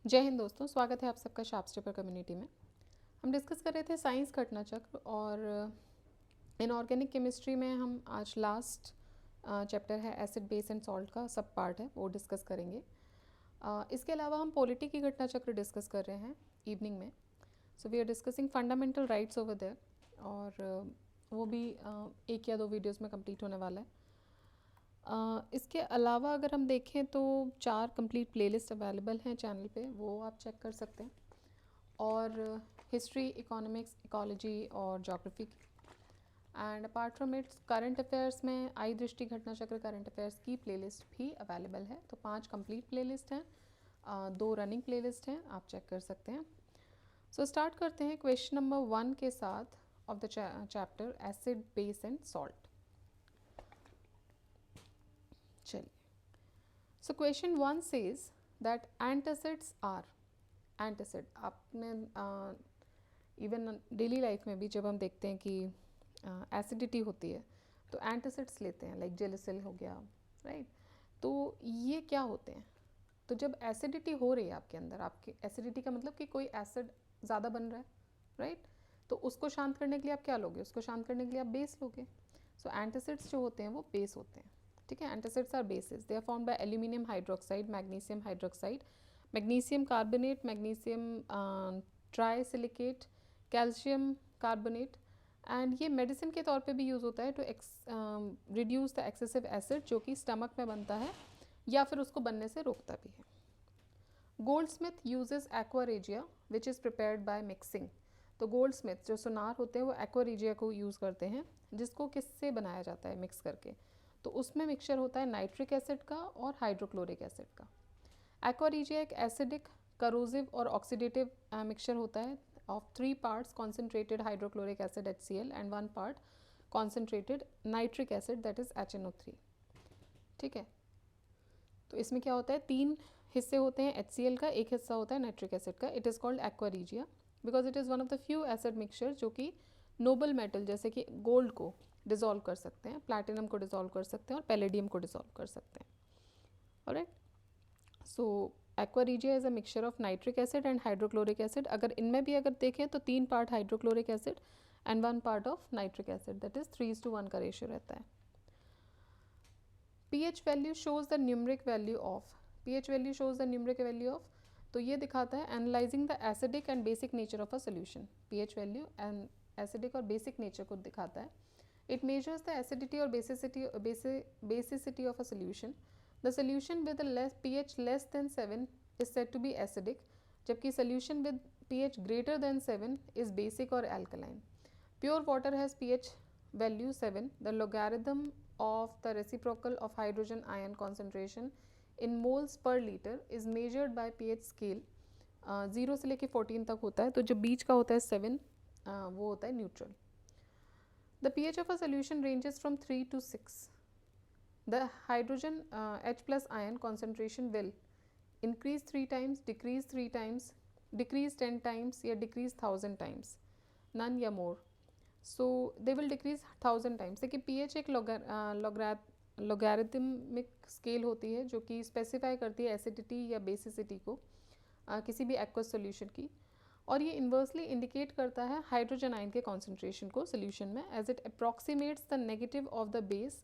जय हिंद दोस्तों, स्वागत है आप सबका शार्प्स पेपर कम्युनिटी में। हम डिस्कस कर रहे थे साइंस घटना चक्र और इनऑर्गेनिक केमिस्ट्री में हम आज लास्ट चैप्टर है एसिड बेस एंड सॉल्ट का सब पार्ट है वो डिस्कस करेंगे। इसके अलावा हम पॉलिटी की घटना चक्र डिस्कस कर रहे हैं इवनिंग में। So we are discussing fundamental rights over there और वो भी एक या दो वीडियोस में कंप्लीट होने वाला है। इसके अलावा अगर हम देखें तो 4 कंप्लीट प्लेलिस्ट अवेलेबल हैं चैनल पे, वो आप चेक कर सकते हैं। और हिस्ट्री, इकोनॉमिक्स, इकोलॉजी और ज्योग्राफी की। And apart from its current affairs में आई दृष्टि घटना चक्र करंट अफेयर्स की प्लेलिस्ट भी अवेलेबल है। तो 5 कंप्लीट प्लेलिस्ट हैं, 2 रनिंग प्लेलिस्ट हैं, आप चेक कर सकते हैं। सो स्टार्ट करते हैं क्वेश्चन नंबर 1 के साथ of the chapter acid base and salt. चलिए, so question 1 says that antacids are. Antacid आपने इवन डेली लाइफ में भी जब हम देखते हैं कि एसिडिटी होती है तो एंटासिड्स लेते हैं, लाइक जेलिसिल हो गया, राइट। तो ये क्या होते हैं? तो जब एसिडिटी हो रही है आपके अंदर, आपके एसिडिटी का मतलब कि कोई एसिड ज़्यादा बन रहा है, राइट। तो उसको शांत करने के लिए आप क्या लोगे? उसको शांत करने के लिए आप बेस लोगे। सो एंटासिड्स जो होते हैं वो बेस होते हैं, ठीक है। Antacids are bases, they are formed by aluminium hydroxide, magnesium hydroxide, magnesium carbonate, magnesium trisilicate, calcium carbonate. And ये मेडिसिन के तौर पे भी यूज़ होता है to reduce the excessive acid जो कि स्टमक में बनता है या फिर उसको बनने से रोकता भी है। Goldsmith uses aqua regia which is prepared by mixing. तो गोल्डस्मिथ जो सुनार होते हैं वो एक्वारेजिया को यूज़ करते हैं, जिसको किससे बनाया जाता है? मिक्स करके। तो उसमें मिक्सचर होता है नाइट्रिक एसिड का और हाइड्रोक्लोरिक एसिड का। एक्वारेजिया एक एसिडिक, करोजिव और ऑक्सीडेटिव मिक्सचर होता है of 3 parts concentrated hydrochloric acid HCl and 1 part concentrated nitric acid that is HNO3, ठीक है। तो इसमें क्या होता है? 3 हिस्से होते हैं HCl का, एक हिस्सा होता है नाइट्रिक एसिड का। It is called aqua regia because it is one of the few acid mixture जो कि नोबल मेटल जैसे कि गोल्ड को डिजोल्व कर सकते हैं, प्लैटिनम को डिजोल्व कर सकते हैं और पैलेडियम को डिजोल्व कर सकते हैं। Alright, so aqua regia is a mixture of nitric acid and hydrochloric acid. अगर इनमें भी अगर देखें तो 3 part hydrochloric acid and 1 part of nitric acid, that is 3:1 का रेशियो रहता है। PH value shows the numeric value of. PH value shows the numeric value of, तो ये दिखाता है analysing the acidic and basic nature of a solution. PH value and acidic और basic nature को दिखाता है। इट मेजर्स द एसिडिटी और basicity of a solution. The solution with pH less than 7 is said to be acidic, जबकि solution with pH greater than 7 is basic और alkaline. Pure water has pH value 7. The logarithm of the reciprocal of hydrogen ion concentration in moles per liter is measured by pH scale. 0 से लेके 14 तक होता है, तो जो बीच का होता है 7 वो होता है neutral. The pH of a solution ranges from 3 to 6. The hydrogen H plus ion concentration will increase 3 times, decrease 3 times, decrease 10 times या decrease 1000 times, none या more. So they will decrease 1000 times. देखिए pH एक logarithmic scale होती है जो कि specify करती है एसिडिटी या बेसिसिटी को किसी भी एक्वस सॉल्यूशन की, और ये इन्वर्सली इंडिकेट करता है हाइड्रोजन आयन के कॉन्सेंट्रेशन को सॉल्यूशन में, as it approximates the negative of the base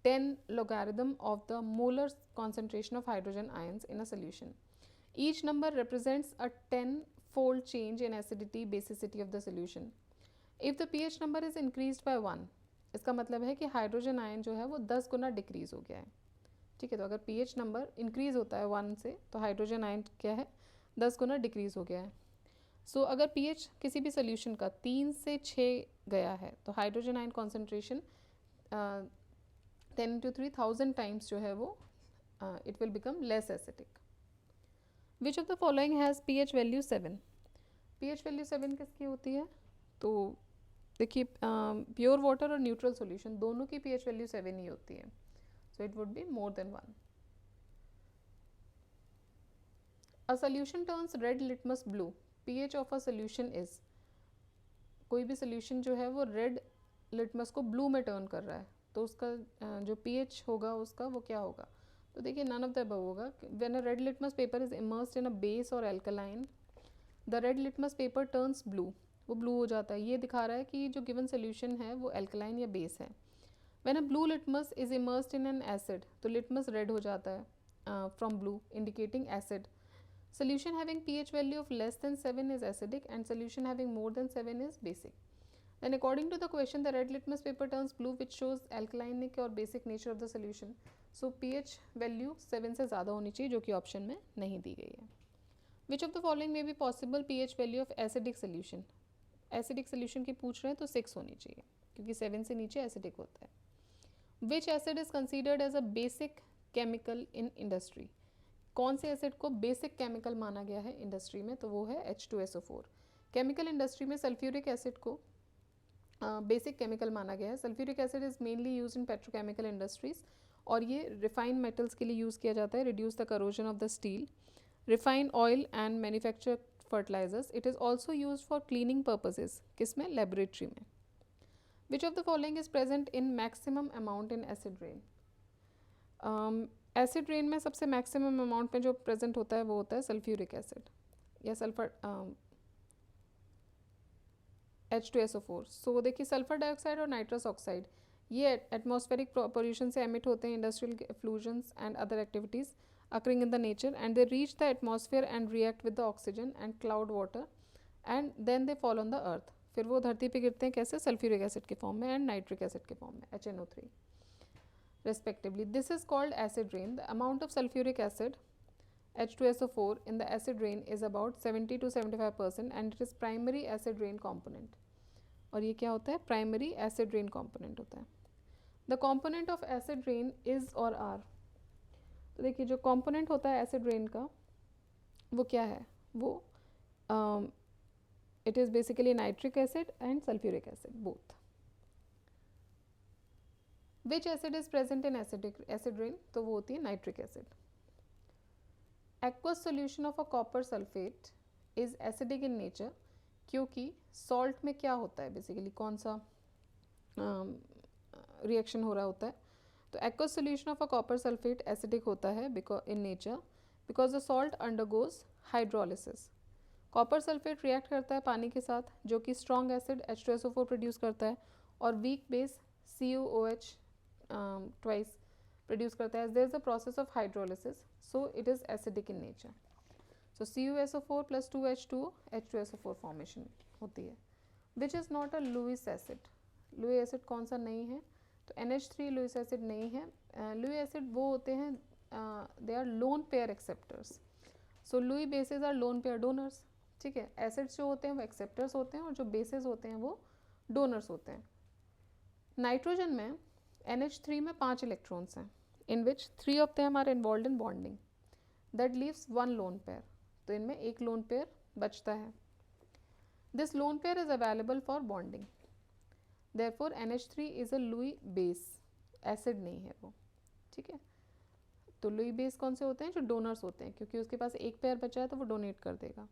10 logarithm of the molar concentration of hydrogen ions in a solution. Each number represents a 10-fold change in acidity basicity of the solution. If the pH number is increased by 1, इसका मतलब है कि hydrogen ion जो है वो 10 गुना decrease हो गया है, ठीक है। तो अगर pH नंबर इंक्रीज होता है 1 से तो हाइड्रोजन आयन क्या है? 10 गुना डिक्रीज हो गया है। सो अगर pH किसी भी सोल्यूशन का 3 से 6 गया है तो hydrogen ion concentration 10 into 3000 times जो है वो it will become less acidic. Which of the following has pH value 7? pH value 7 किसकी होती है? तो देखिए प्योर वाटर और न्यूट्रल सॉल्यूशन दोनों की pH वैल्यू 7 ही होती है, so it would be more than 1। A solution turns red litmus blue, pH of a solution is. कोई भी सोल्यूशन जो है वो रेड लिटमस को ब्लू में टर्न कर रहा है तो उसका जो pH होगा उसका वो क्या होगा? तो देखिए नन ऑफ द अबव होगा. When a red litmus paper is immersed in a base और alkaline, the red litmus paper turns blue. वो ब्लू हो जाता है. ये दिखा रहा है कि जो गिवन सोल्यूशन है वो एल्कलाइन या बेस है. When a blue litmus is immersed in an acid, तो लिटमस रेड हो जाता है from blue, indicating acid. Solution having pH value of less than 7 is acidic and solution having more than 7 is basic. Then according to the question, the red litmus paper turns blue, which shows alkalinic or basic nature of the solution. So pH value 7 से ज़्यादा होनी चाहिए, जो कि option में नहीं दी गई है. Which of the following may be possible pH value of acidic solution? Acidic solution की पूछ रहे हैं तो 6 होनी चाहिए, क्योंकि 7 से नीचे acidic होता है. Which acid is considered as a basic chemical in industry? कौन से एसिड को बेसिक केमिकल माना गया है इंडस्ट्री में? तो वो है H2SO4. केमिकल इंडस्ट्री में सल्फ्यूरिक एसिड को बेसिक केमिकल माना गया है. Sulphuric acid is mainly use in petrochemical industries, और ये रिफाइंड मेटल्स के लिए यूज़ किया जाता है. Reduce the corrosion of the steel, refined oil and manufacture fertilisers. It is also use for cleaning purposes. किस में? लेबोरेटरी में. Which of the following is present in maximum amount in acid rain? Acid rain में सबसे maximum amount में जो present होता है वो होता है सल्फ्यूरिक एसिड या सल्फर H2SO4. सो देखिए सल्फर डाइऑक्साइड और नाइट्रस ऑक्साइड ये एटमॉस्फेरिक पोल्यूशन से एमिट होते हैं, industrial effluents and other activities occurring in the nature, and they reach the atmosphere and react with the oxygen and cloud water and then they fall on the earth. फिर वो धरती पे गिरते हैं कैसे? सल्फ्यूरिक एसिड के form में and nitric acid के फॉर्म में HNO3 respectively. This is called acid rain. The amount of sulfuric acid H2SO4 in the acid rain is about 70 to 75% and it is primary acid rain component. और ये क्या होता है? Primary acid rain component होता है. The component of acid rain is or are. तो देखिए जो component होता है acid rain का वो क्या है? वो it is basically nitric acid and sulfuric acid both. Which acid is present in acid rain? तो वो होती है nitric acid. Aqueous solution of a copper sulfate is acidic in nature क्योंकि salt में क्या होता है बेसिकली, कौन सा रिएक्शन हो रहा होता है? तो aqueous solution of a copper sulfate acidic होता है in nature because the salt undergoes hydrolysis. Copper sulphate react करता है पानी के साथ जो कि स्ट्रॉन्ग एसिड H2SO4 प्रोड्यूस करता है और weak base CuOH twice produce करता है. There is a process of hydrolysis, so it is acidic in nature. So CuSO4 + 2H2O H2SO4 formation होती है. Which is not a Lewis acid. Lewis acid कौन सा नहीं है? तो NH3 लुईस एसिड नहीं है. लुई एसिड वो होते हैं they are lone pair acceptors. So Lewis bases are lone pair donors. ठीक है, एसिड्स जो होते हैं वो एक्सेप्टर्स होते हैं और जो बेसिस होते हैं वो डोनर्स होते हैं. नाइट्रोजन में NH3 में 5 इलेक्ट्रॉन्स हैं in which 3 of them are involve in bonding. That leaves 1 lone pair. तो इनमें एक लोन पेयर बचता है. This lone pair is available for bonding. Therefore NH3 is a Lewis base. Acid नहीं है वो. ठीक है, तो लुई बेस कौन से होते हैं? जो डोनर्स होते हैं, क्योंकि उसके पास एक पेयर बचा है तो वो डोनेट कर देगा.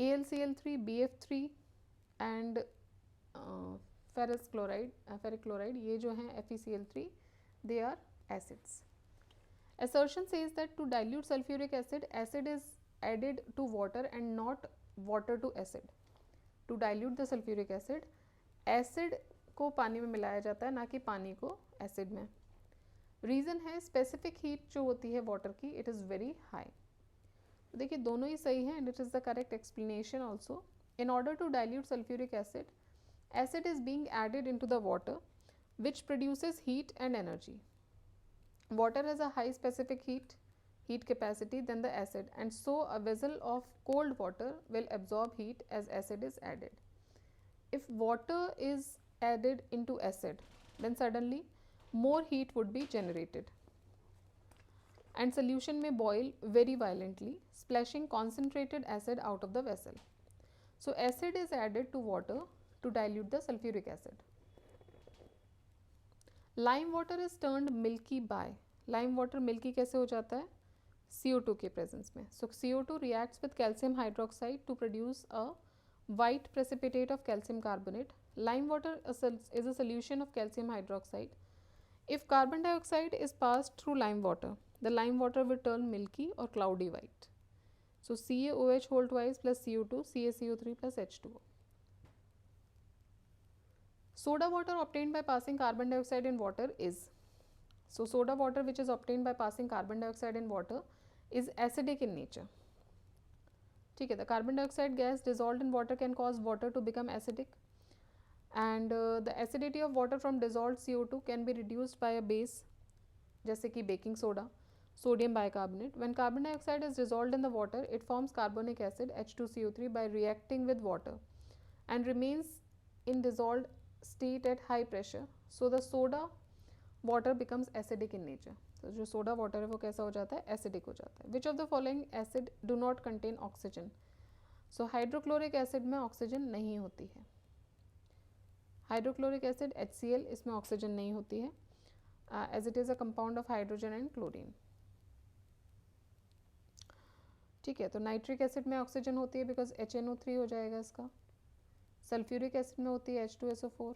AlCl3 BF3 and ferrous chloride ferric chloride ये जो हैं FeCl3 they are acids. Assertion says that to dilute sulfuric acid, acid is added to water and not water to acid. To dilute the sulfuric acid, acid को पानी में मिलाया जाता है, ना कि पानी को acid में. रीज़न है स्पेसिफिक हीट जो होती है वाटर की, इट इज़ वेरी हाई. तो देखिए दोनों ही सही हैं and it is the correct explanation also. In order to dilute sulphuric acid, acid is being added into the water which produces heat and energy. Water has a high specific heat capacity than the acid, and so a vessel of cold water will absorb heat as acid is added. If water is added into acid, then suddenly more heat would be generated and solution may boil very violently, splashing concentrated acid out of the vessel. So acid is added to water to dilute the sulfuric acid. Lime water is turned milky by. Lime water milky कैसे हो जाता है? CO2 के presence में. So CO2 reacts with calcium hydroxide to produce a white precipitate of calcium carbonate. Lime water is a solution of calcium hydroxide. If carbon dioxide is passed through lime water, the lime water will turn milky or cloudy white. So CaOH whole twice plus CO2, CaCO3 plus H2O. Soda water obtained by passing carbon dioxide in water is, so soda water which is obtained by passing carbon dioxide in water is acidic in nature. ठीक है, the carbon dioxide gas dissolved in water can cause water to become acidic, and the acidity of water from dissolved CO2 can be reduced by a base जैसे कि baking soda, sodium bicarbonate. When carbon dioxide is dissolved in the water, it forms carbonic acid H2CO3 by reacting with water and remains in dissolved state at high pressure. So the soda water becomes acidic in nature. तो जो soda water है वो कैसा हो जाता है, acidic हो जाता है. Which of the following acid do not contain oxygen. So hydrochloric acid में ऑक्सीजन नहीं होती है. हाइड्रोक्लोरिक एसिड HCl, इसमें ऑक्सीजन नहीं होती है, as it is a compound of hydrogen and chlorine. ठीक है, तो नाइट्रिक एसिड में ऑक्सीजन होती है बिकॉज HNO3 हो जाएगा इसका. सल्फ्यूरिक एसिड में होती है H2SO4.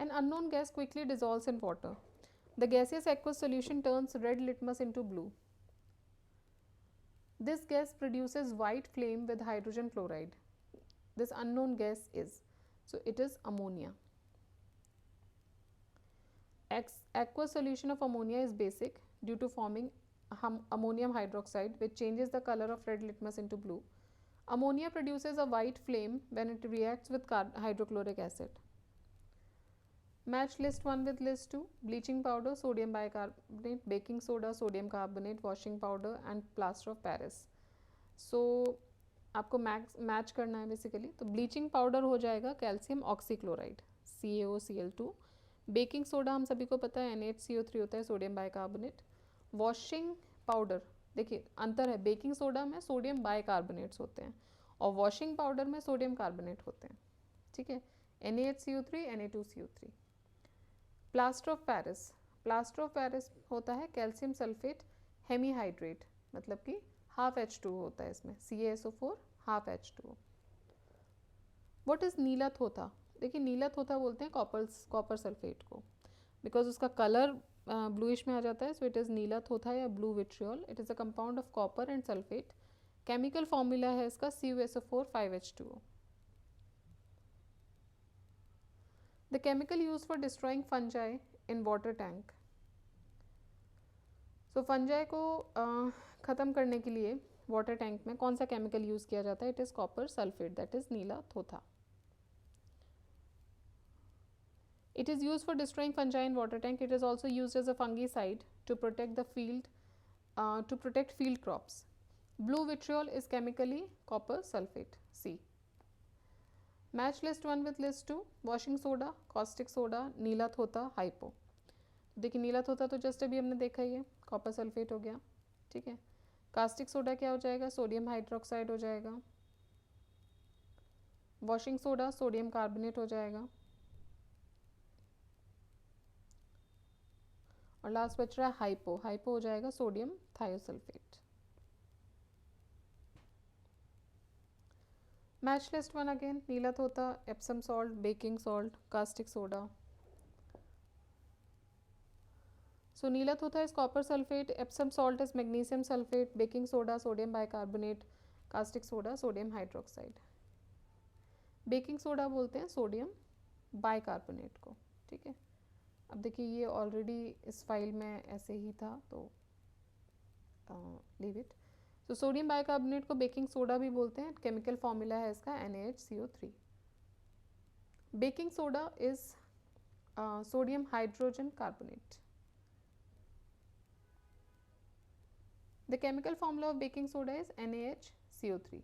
An unknown gas quickly dissolves in water. The gaseous aqueous solution turns red litmus into blue. This gas produces white flame with hydrogen chloride. This unknown gas is, so it is ammonia. Aqueous solution of ammonia is basic due to forming ammonium hydroxide, which changes the color of red litmus into blue. Ammonia produces a white flame when it reacts with hydrochloric acid. Match list 1 with list 2. Bleaching powder, sodium bicarbonate, baking soda, sodium carbonate, washing powder and plaster of Paris. So आपको match करना है basically. तो bleaching powder हो जाएगा calcium oxychloride CaOCl2. Baking soda हम सभी को पता है NaHCO3 होता है, सोडियम बाइकार्बोनेट. वॉशिंग पाउडर, देखिए अंतर है, बेकिंग सोडा में सोडियम बाइकार्बोनेट्स होते हैं और वॉशिंग पाउडर में सोडियम कार्बोनेट होते हैं. ठीक है, NaHCO3 Na2CO3. Plaster of Paris, plaster of Paris होता है कैल्शियम सल्फेट हेमीहाइड्रेट, मतलब कि हाफ H2O होता है इसमें, CaSO4 half H2O. What is नीला थोथा. देखिए नीला थोथा बोलते हैं कॉपर सल्फेट को, बिकॉज उसका कलर ब्लूइश में आ जाता है. सो इट इज़ नीला थोथा या blue vitriol. It is a compound of copper and sulphate. Chemical formula है इसका CuSO4 5H2O. The chemical used for destroying fungi in water tank. So fungi को ख़त्म करने के लिए वाटर टैंक में कौन सा केमिकल यूज़ किया जाता है. It is copper sulphate, that is नीला थोथा. It is used for destroying fungi in water tank. It is also used as a fungicide to protect the field, to protect field crops. Blue vitriol is chemically copper sulfate, C. Match list 1 with list 2. Washing soda, caustic soda, नीला थोथा, hypo. देखिए नीला थोथा तो just अभी हमने देखा ही है, copper sulphate हो गया. ठीक है, कास्टिक सोडा क्या हो जाएगा, सोडियम हाइड्रोक्साइड हो जाएगा. वॉशिंग सोडा सोडियम कार्बोनेट हो जाएगा. और लास्ट बच रहा है हाइपो. हाइपो हो जाएगा sodium thiosulphate. Match list 1 again. नीला थोथा, Epsom salt, baking salt, caustic soda. So नीला थोथा is copper sulphate, Epsom salt is magnesium sulphate, baking soda sodium bicarbonate, caustic soda sodium hydroxide. Baking soda बोलते हैं sodium bicarbonate को. ठीक है, अब देखिए ये ऑलरेडी इस फाइल में ऐसे ही था तो लीव इट. तो सोडियम बाइकार्बोनेट को बेकिंग सोडा भी बोलते हैं. केमिकल फॉर्मूला है इसका NaHCO3. Baking soda is sodium hydrogen carbonate. The chemical formula of baking soda is NaHCO3.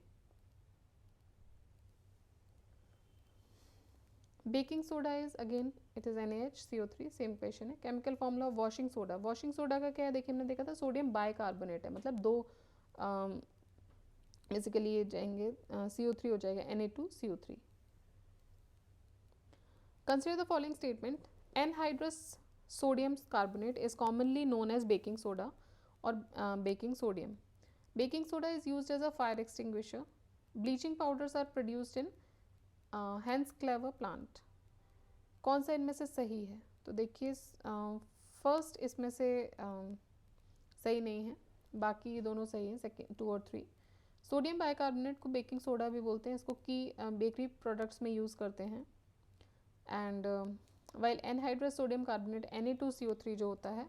Baking soda is again it is NaHCO3. Same question है. Chemical formula of washing soda. Washing soda का क्या है, देखिए हमने देखा था sodium bicarbonate है, मतलब दो बेसिकली ये जाएंगे, CO3 हो जाएगा Na2CO3. Consider the following statement. Anhydrous sodium carbonate is commonly known as baking soda और baking sodium. Baking soda is used as a fire extinguisher. Bleaching powders are produced in Hasenclever plant. कौन सा इनमें से सही है, तो देखिए first इसमें से सही नहीं है, बाकी दोनों सही हैं, सेकेंड 2 और 3। सोडियम बाइकार्बोनेट को बेकिंग सोडा भी बोलते हैं, इसको की बेकरी प्रोडक्ट्स में यूज़ करते हैं। And while anhydrous sodium carbonate Na2CO3 जो होता है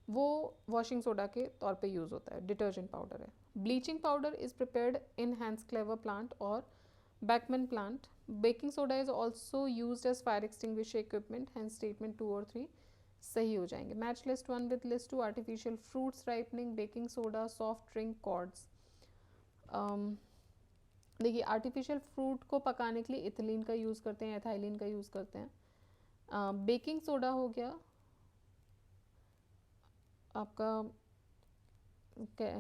वो वॉशिंग सोडा के तौर पे यूज़ होता है, डिटर्जेंट पाउडर है। Bleaching powder is prepared in हैंड्सक्लेवर प्लांट और Bachmann plant. Baking soda is also use as fire extinguisher equipment, hence statement 2 और 3 सही हो जाएंगे। Match list 1 with list 2, artificial fruits ripening, baking soda, soft drink, curds. देखिए artificial fruit को पकाने के लिए इथिलीन का यूज़ करते हैं, एथाइलिन का यूज़ करते हैं। बेकिंग सोडा हो गया आपका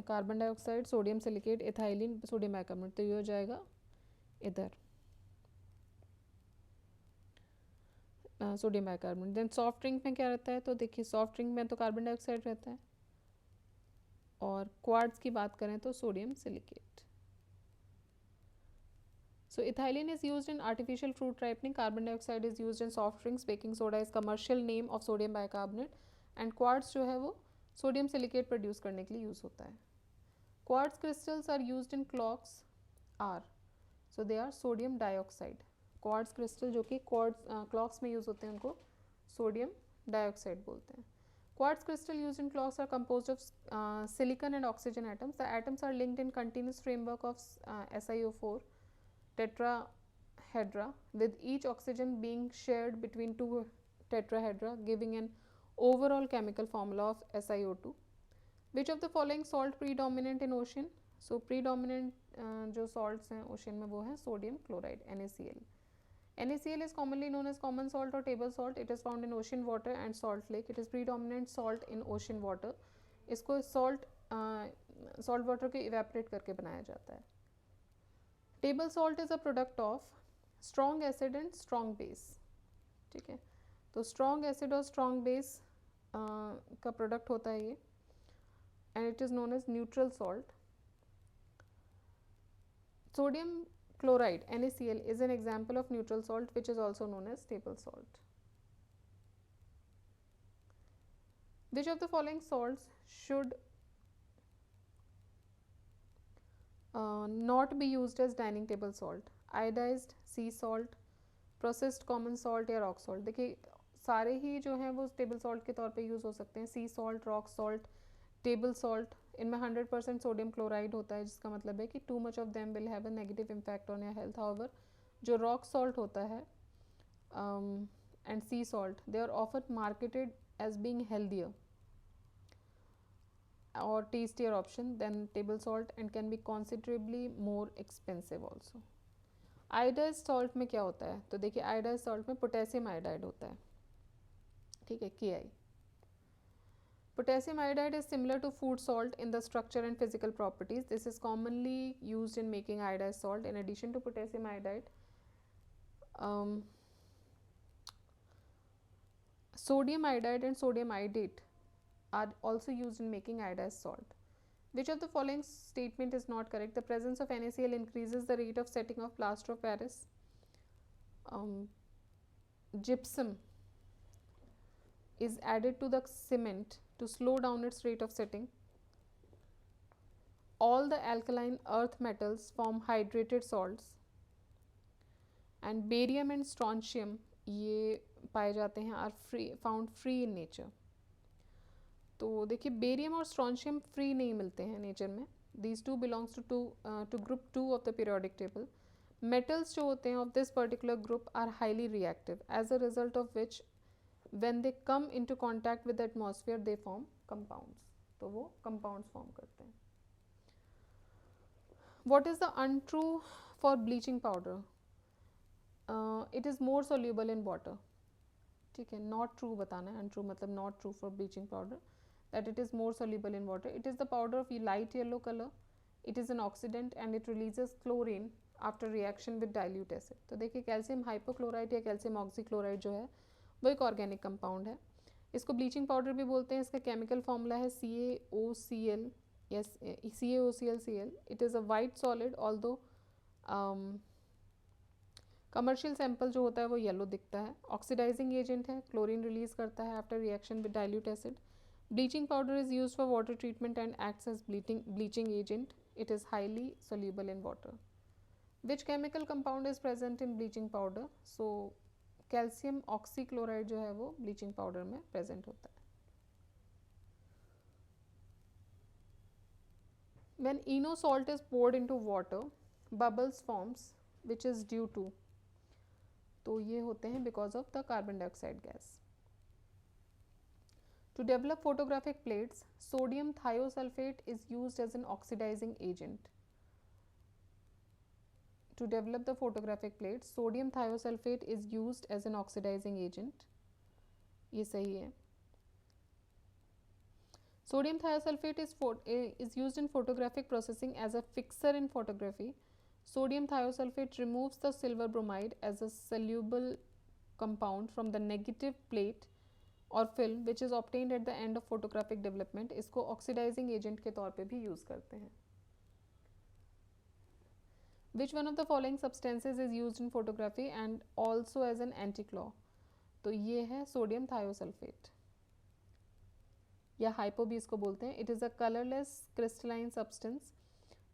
carbon dioxide, sodium silicate, ethylene, sodium bicarbonate, तो ये हो जाएगा इधर sodium bicarbonate. Then soft drink में क्या रहता है, तो देखिए सॉफ्ट ड्रिंक में तो कार्बन डाइऑक्साइड रहता है, और क्वार्ट्स की बात करें तो sodium silicate. So ethylene is used in artificial fruit ripening, carbon dioxide is used in soft drinks, baking soda is commercial name of sodium bicarbonate, and quartz जो है वो सोडियम सिलिकेट प्रोड्यूस करने के लिए यूज़ होता है। Quartz crystals are used in clocks are, so they are sodium dioxide. Quartz crystal जो कि क्लॉक्स में यूज़ होते हैं उनको सोडियम डाइऑक्साइड बोलते हैं। Quartz crystal used in clocks are composed of silicon and oxygen atoms. The atoms are linked in continuous framework of SiO4 tetrahedra, with each oxygen being shared between two tetrahedra, giving an overall chemical formula of SiO2. Which of the following salt predominant in ocean? So predominant जो salts हैं ocean में वो है sodium chloride, NaCl. NaCl is commonly known as common salt or table salt. It is found in ocean water and salt lake. It is predominant salt in ocean water. इसको salt water के evaporate करके बनाया जाता है। Table salt is a product of strong acid and strong base, ठीक है, तो strong acid और strong base का product होता है ये, and it is known as neutral salt. Sodium chloride NaCl is an example of neutral salt, which is also known as table salt. Which of the following salts should not be used as dining table salt? Iodized sea salt, processed common salt या rock salt। देखिए सारे ही जो हैं वो table salt के तौर पे use हो सकते हैं। सी salt, rock salt, table salt, इनमें 100% सोडियम क्लोराइड होता है, जिसका मतलब है कि too much of them will have a negative impact on your health. However जो रॉक सॉल्ट होता है and sea salt, they are often marketed as being healthier or tastier option than table salt and can be considerably more expensive also. Iodized salt में क्या होता है, तो देखिए iodized salt में पोटेशियम आयोडाइड होता है, ठीक है, Ki. Potassium iodide is similar to food salt in the structure and physical properties. This is commonly used in making iodized salt. In addition to potassium iodide, sodium iodide and sodium iodate are also used in making iodized salt. Which of the following statement is not correct? The presence of NaCl increases the rate of setting of plaster of Paris. Gypsum is added to the cement to slow down its rate of setting. All the alkaline earth metals form hydrated salts. And barium and strontium ये पाए जाते हैं are found free in nature. तो देखिए barium और strontium free नहीं मिलते हैं नेचर में। These two belongs to group 2 of the periodic table. Metals जो होते हैं of this particular group are highly reactive, as a result of which when they come into contact with the atmosphere they form compounds, तो वो compounds form करते हैं। What is the untrue for bleaching powder? It is more soluble in water, ठीक है, not true बताना है, untrue मतलब not true for bleaching powder, that it is more soluble in water. It is the powder of light yellow color. It is an oxidant and it releases chlorine after reaction with dilute acid. तो देखिए calcium hypochloride या calcium oxychloride जो है वो एक organic compound है। इसको bleaching powder भी बोलते हैं। इसका केमिकल फॉर्मूला है CaOCl, yes, CaOClCl. It is a white solid, although commercial sample जो होता है वो येलो दिखता है. ऑक्सीडाइजिंग एजेंट है, क्लोरीन रिलीज करता है after reaction with dilute acid. Bleaching powder is use for water treatment and acts as bleaching agent. It is highly soluble in water. Which chemical compound is present in bleaching powder? So calcium oxychloride जो है वो bleaching powder में present होता है. When eno salt is poured into water, bubbles forms which is due to, तो ये होते हैं because of the carbon dioxide gas. To develop photographic plates, sodium thiosulfate is used as an oxidizing agent. To develop the photographic plates, sodium thiosulfate is used as an oxidizing agent. ये सही है. Sodium thiosulfate is used in photographic processing as a fixer in photography. Sodium thiosulfate removes the silver bromide as a soluble compound from the negative plate और film which is obtained at the end of photographic development. इसको oxidizing agent के तौर पे भी use करते हैं. Which one of the following substances is used in photography and also as an anti-claw? तो ये है सोडियम थायोसल्फेट या हाइपो भी इसको बोलते हैं. It is a colourless crystalline substance.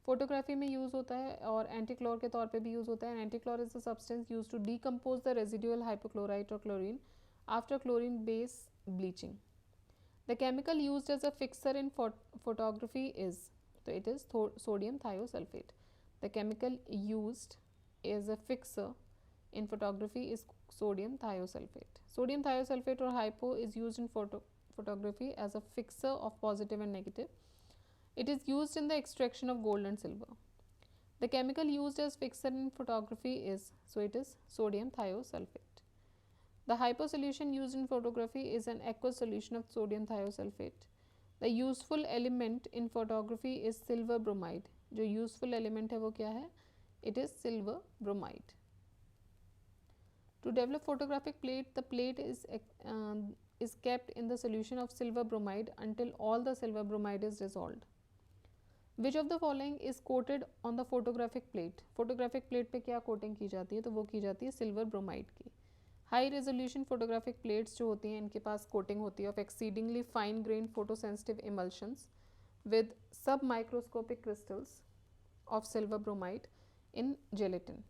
Photography में यूज़ होता है और एंटीक्लोर के तौर पे भी यूज़ होता है. Antichlor is a substance use to decompose the residual hypochlorite और chlorine after chlorine base bleaching. The chemical used as a fixer in photography is, तो it is sodium thiosulphate. The chemical used as a fixer in photography is sodium thiosulfate. Sodium thiosulfate or hypo is used in photography as a fixer of positive and negative. It is used in the extraction of gold and silver. The chemical used as fixer in photography is, so it is sodium thiosulfate. The hypo solution used in photography is an aqueous solution of sodium thiosulfate. The useful element in photography is silver bromide. जो useful element है वो क्या है? It is silver bromide. To develop photographic plate, the plate is kept in the solution of silver bromide until all the silver bromide is dissolved. Which of the following is coated on the photographic plate? Photographic plate पे क्या coating की जाती है? तो वो की जाती है silver bromide की. High resolution photographic plates जो होती हैं इनके पास coating होती है of exceedingly fine grained photosensitive emulsions with submicroscopic crystals of silver bromide in gelatin.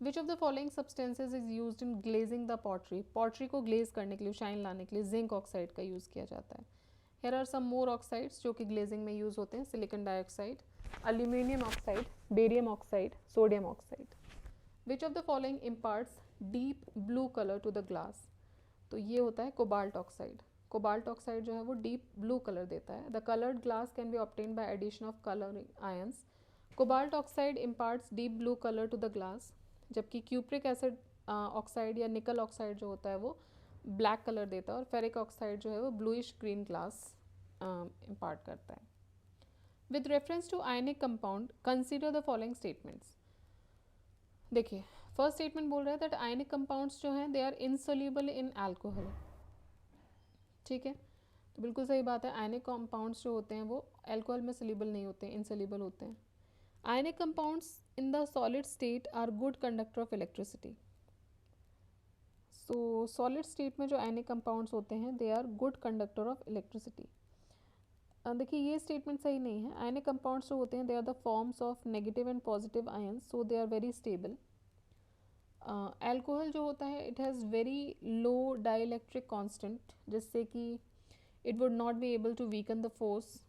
Which of the following substances is used in glazing the pottery? Pottery को glaze करने के लिए, शाइन लाने के लिए zinc oxide का यूज़ किया जाता है. Here are some more oxides जो कि glazing में यूज़ होते हैं. Silicon dioxide, aluminium oxide, barium oxide, sodium oxide. Which of the following imparts deep blue color to the glass? तो ये होता है cobalt oxide. Cobalt oxide जो है वो deep blue color देता है. The colored glass can be obtained by addition of coloring ions. Cobalt oxide imparts deep blue color to the glass. जबकि क्यूप्रिक एसिड ऑक्साइड या निकल ऑक्साइड जो होता है वो ब्लैक कलर देता है और फेरिक ऑक्साइड जो है वो ब्लूइश ग्रीन ग्लास इम्पार्ट करता है. With reference to ionic compound consider the following statements. देखिए फर्स्ट स्टेटमेंट बोल रहा है दैट आयनिक कंपाउंड्स जो हैं they are insoluble in alcohol. ठीक है, तो बिल्कुल सही बात है. आयनिक कंपाउंड्स जो होते हैं वो अल्कोहल में सोल्यूबल नहीं होते हैं, इनसोल्यूबल होते हैं. Ionic compounds in the solid state are good conductor of electricity. So solid state में जो ionic compounds होते हैं they are good conductor of electricity. देखिए ये statement सही नहीं है. Ionic compounds जो होते हैं they are the forms of negative and positive ions, so they are very stable. Alcohol जो होता है it has very low dielectric constant जिससे कि it would not be able to weaken the force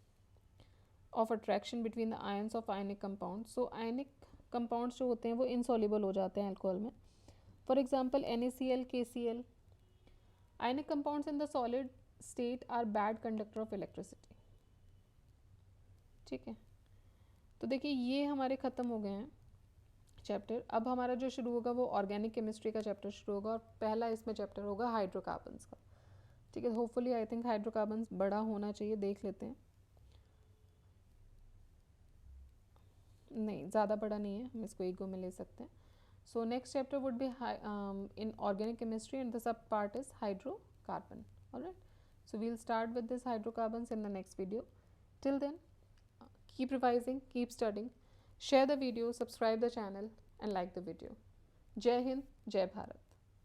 of attraction between the ions of ionic compounds. So ionic compounds जो होते हैं वो insoluble हो जाते हैं alcohol में. For example NaCl, KCl. Ionic compounds in the solid state are bad conductor of electricity. ठीक है, तो देखिए ये हमारे ख़त्म हो गए हैं चैप्टर. अब हमारा जो शुरू होगा वो ऑर्गेनिक केमिस्ट्री का चैप्टर शुरू होगा और पहला इसमें चैप्टर होगा हाइड्रोकार्बन्स का. ठीक है, होपफुली आई थिंक हाइड्रोकार्बन्स बड़ा होना चाहिए, देख लेते हैं. नहीं ज़्यादा बड़ा नहीं है, हम इसको एक गो में ले सकते हैं. So next chapter would be in organic chemistry and the sub part is hydrocarbon. Alright, so we'll start with this hydrocarbons in the next video. Till then keep revising, keep studying, share the video, subscribe the channel and like the video. जय हिंद, जय भारत।